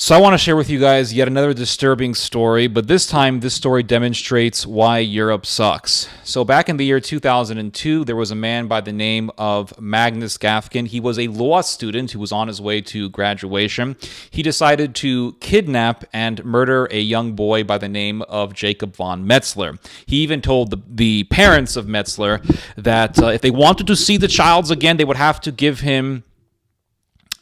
So I want to share with you guys yet another disturbing story, but this time this story demonstrates why Europe sucks. So back in the year 2002, there was a man by the name of Magnus Gafgen. He was a law student who was on his way to graduation. He decided to kidnap and murder a young boy by the name of Jacob von Metzler. He even told the parents of Metzler that if they wanted to see the child again, they would have to give him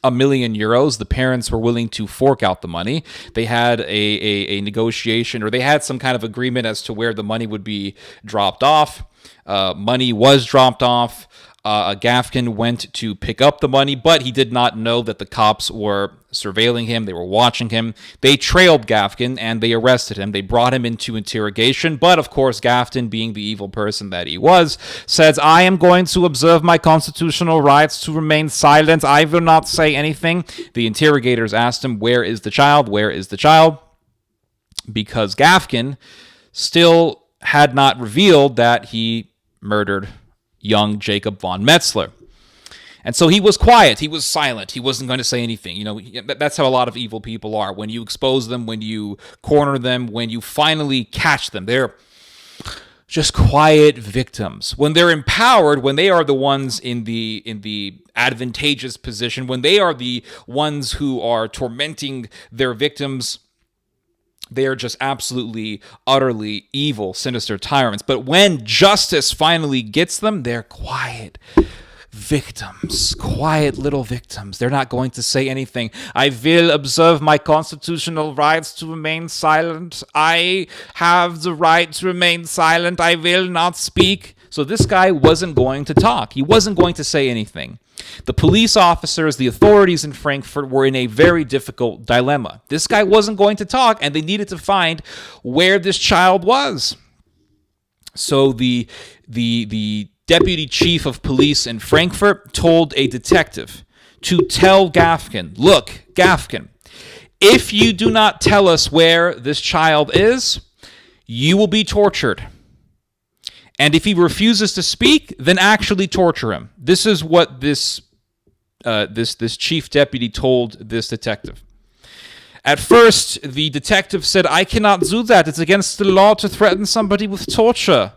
€1,000,000. The parents were willing to fork out the money. They had a negotiation, or they had some kind of agreement as to where the money would be dropped off. Money was dropped off. Gafgen went to pick up the money, but he did not know that the cops were surveilling him. They were watching him. They trailed Gafgen and they arrested him. They brought him into interrogation, but of course, Gafgen, being the evil person that he was, says, "I am going to observe my constitutional rights to remain silent. I will not say anything." The interrogators asked him, "Where is the child? Where is the child?" Because Gafgen still had not revealed that he murdered young Jacob von Metzler. And so he was quiet. He was silent. He wasn't going to say anything. You know, that's how a lot of evil people are. When you expose them, when you corner them, when you finally catch them, they're just quiet victims. When they're empowered, when they are the ones in the advantageous position, when they are the ones who are tormenting their victims, they are just absolutely, utterly evil, sinister tyrants. But when justice finally gets them, they're quiet victims, quiet little victims. They're not going to say anything. "I will observe my constitutional rights to remain silent. I have the right to remain silent. I will not speak." So this guy wasn't going to talk. He wasn't going to say anything. The police officers, the authorities in Frankfurt were in a very difficult dilemma. This guy wasn't going to talk, and they needed to find where this child was. So the deputy chief of police in Frankfurt told a detective to tell Gafgen, "Look, Gafgen, if you do not tell us where this child is, you will be tortured. And if he refuses to speak, then actually torture him." This is what this chief deputy told this detective. At first, the detective said, "I cannot do that. It's against the law to threaten somebody with torture."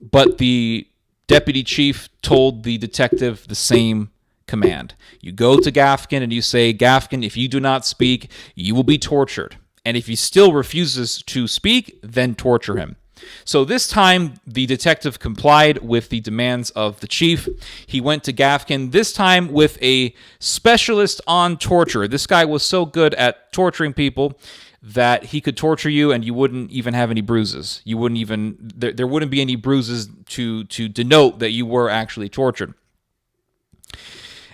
But the deputy chief told the detective the same command. You go to Gafgen and you say, "Gafgen, if you do not speak, you will be tortured. And if he still refuses to speak, then torture him." So this time, the detective complied with the demands of the chief. He went to Gafgen, this time with a specialist on torture. This guy was so good at torturing people that he could torture you and you wouldn't even have any bruises. You wouldn't even, there wouldn't be any bruises to denote that you were actually tortured.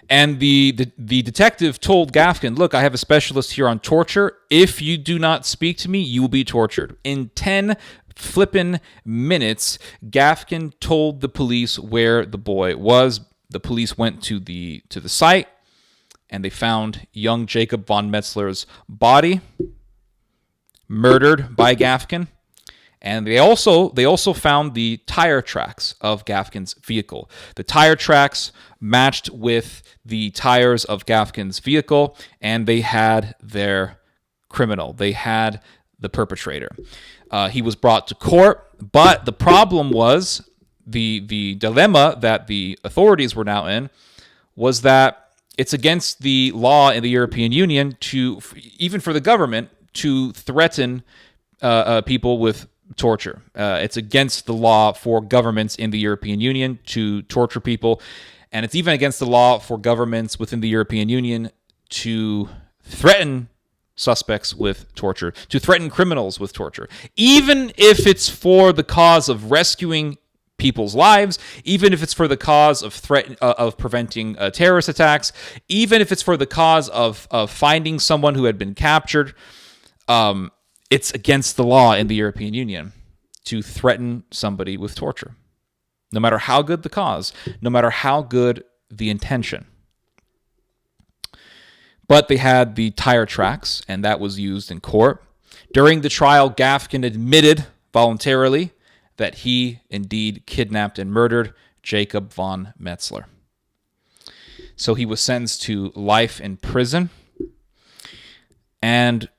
And the detective told Gafgen, "Look, I have a specialist here on torture. If you do not speak to me, you will be tortured." In 10 flippin' minutes, Gafgen told the police where the boy was. The police went to the site, and they found young Jacob von Metzler's body, murdered by Gafgen. And they also found the tire tracks of Gafgen's vehicle. The tire tracks matched with the tires of Gafgen's vehicle, and they had their criminal. They had the perpetrator. He was brought to court, but the problem was, the dilemma that the authorities were now in was that it's against the law in the European Union to, even for the government, to threaten people with torture. It's against the law for governments in the European Union to torture people, and it's even against the law for governments within the European Union to threaten suspects with torture, to threaten criminals with torture, even if it's for the cause of rescuing people's lives, even if it's for the cause of preventing terrorist attacks, even if it's for the cause of finding someone who had been captured. It's against the law in the European Union to threaten somebody with torture, no matter how good the cause, no matter how good the intention. But they had the tire tracks, and that was used in court. During the trial, Gafgen admitted voluntarily that he indeed kidnapped and murdered Jacob von Metzler. So he was sentenced to life in prison. And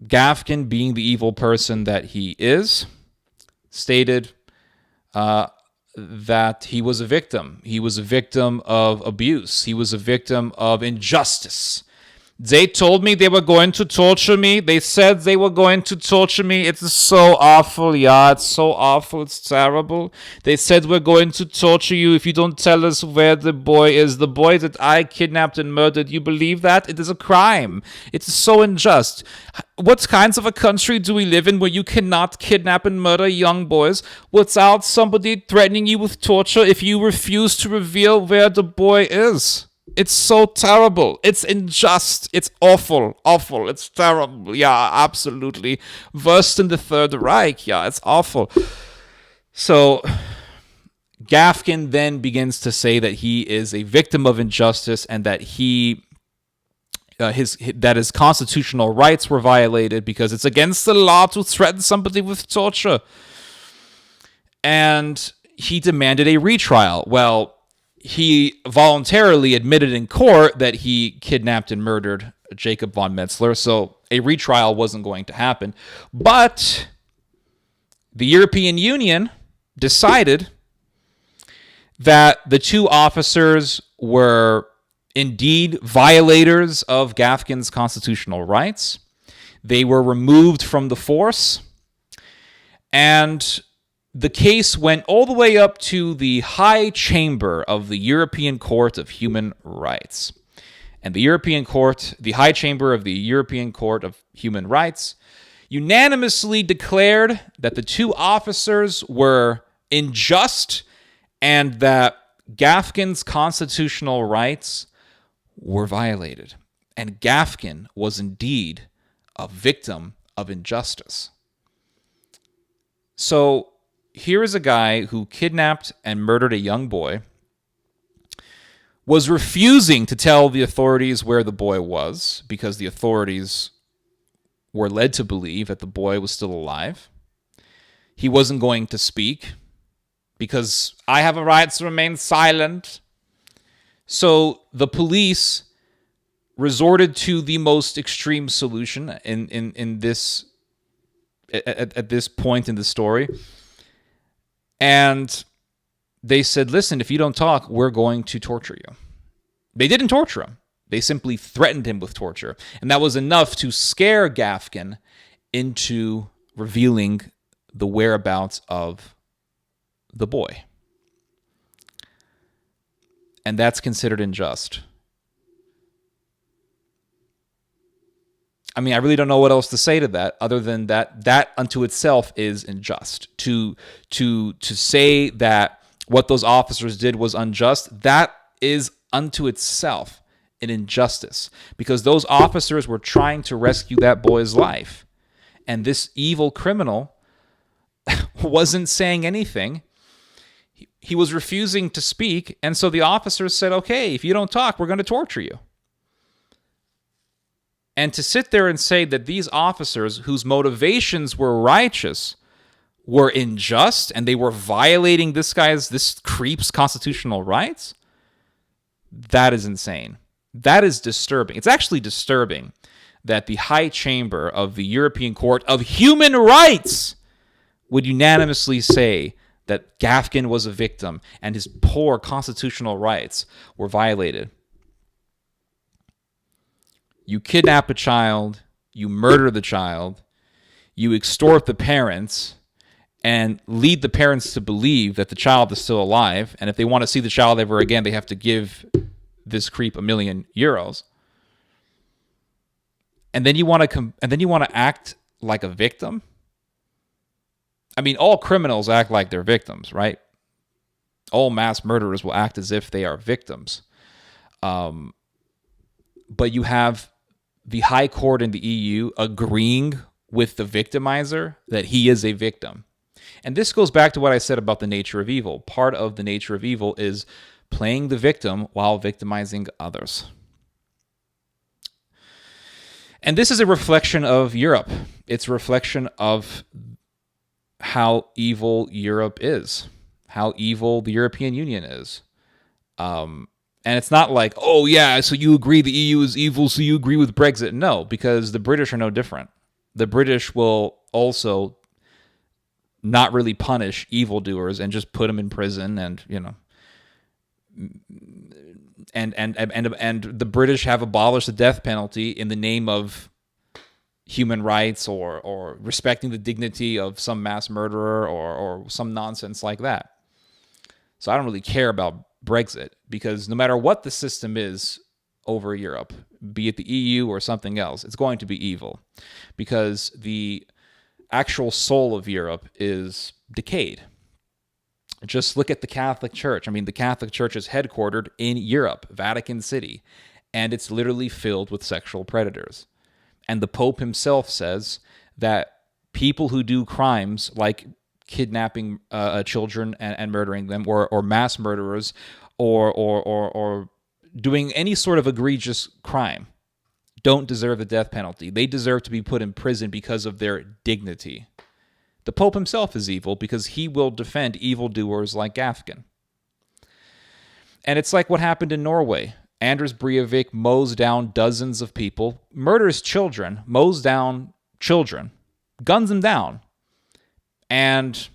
Gafgen, being the evil person that he is, stated that he was a victim. He was a victim of abuse. He was a victim of injustice. They told me they were going to torture me. They said they were going to torture me. It's so awful. Yeah, it's so awful. It's terrible. They said we're going to torture you if you don't tell us where the boy is. The boy that I kidnapped and murdered. You believe that? It is a crime. It's so unjust. What kinds of a country do we live in where you cannot kidnap and murder young boys without somebody threatening you with torture if you refuse to reveal where the boy is? It's so terrible. It's unjust. It's awful. Awful. It's terrible. Yeah, absolutely. Worse than the Third Reich. Yeah, it's awful. So Gafgen then begins to say that he is a victim of injustice and that his constitutional rights were violated because it's against the law to threaten somebody with torture. And he demanded a retrial. Well, he voluntarily admitted in court that he kidnapped and murdered Jacob von Metzler, so a retrial wasn't going to happen. But the European Union decided that the two officers were indeed violators of Gafgen's constitutional rights. They were removed from the force, and the case went all the way up to the High Chamber of the European Court of Human Rights. And the High Chamber of the European Court of Human Rights unanimously declared that the two officers were unjust and that Gafgen's constitutional rights were violated. And Gafgen was indeed a victim of injustice. So here is a guy who kidnapped and murdered a young boy, was refusing to tell the authorities where the boy was because the authorities were led to believe that the boy was still alive. He wasn't going to speak because I have a right to remain silent. So the police resorted to the most extreme solution in this at this point in the story. And they said, listen, if you don't talk, we're going to torture you. They didn't torture him. They simply threatened him with torture. And that was enough to scare Gafgen into revealing the whereabouts of the boy. And that's considered unjust. I mean, I really don't know what else to say to that other than that unto itself is unjust. To say that what those officers did was unjust, that is unto itself an injustice because those officers were trying to rescue that boy's life. And this evil criminal wasn't saying anything. He was refusing to speak. And so the officers said, okay, if you don't talk, we're going to torture you. And to sit there and say that these officers, whose motivations were righteous, were unjust and they were violating this creep's constitutional rights, that is insane. That is disturbing. It's actually disturbing that the High Chamber of the European Court of Human Rights would unanimously say that Gafgen was a victim and his poor constitutional rights were violated. You kidnap a child, you murder the child, you extort the parents, and lead the parents to believe that the child is still alive, and if they want to see the child ever again, they have to give this creep €1 million. And then you want to act like a victim? I mean, all criminals act like they're victims, right? All mass murderers will act as if they are victims. But you have the High Court in the EU agreeing with the victimizer that he is a victim. And this goes back to what I said about the nature of evil. Part of the nature of evil is playing the victim while victimizing others. And this is a reflection of Europe. It's a reflection of how evil Europe is, how evil the European Union is. And it's not like, oh, yeah, so you agree the EU is evil, so you agree with Brexit. No, because the British are no different. The British will also not really punish evildoers and just put them in prison, and and the British have abolished the death penalty in the name of human rights or respecting the dignity of some mass murderer or some nonsense like that. So I don't really care about Brexit, because no matter what the system is over Europe, be it the EU or something else, it's going to be evil, because the actual soul of Europe is decayed. Just look at the Catholic Church. I mean, the Catholic Church is headquartered in Europe, Vatican City, and it's literally filled with sexual predators. And the Pope himself says that people who do crimes like kidnapping children and murdering them, or mass murderers, or doing any sort of egregious crime, don't deserve the death penalty. They deserve to be put in prison because of their dignity. The Pope himself is evil because he will defend evildoers like Gafgen. And it's like what happened in Norway. Anders Breivik mows down dozens of people, murders children, mows down children, guns them down, and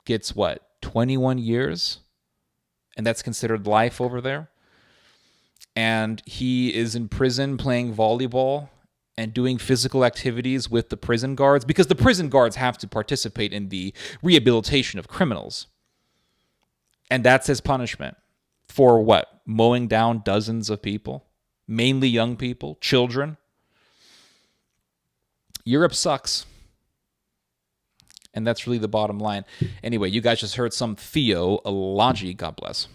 gets, 21 years? And that's considered life over there. And he is in prison playing volleyball and doing physical activities with the prison guards, because the prison guards have to participate in the rehabilitation of criminals. And that's his punishment for what? Mowing down dozens of people, mainly young people, children. Europe sucks. And that's really the bottom line. Anyway, you guys just heard some theology. God bless.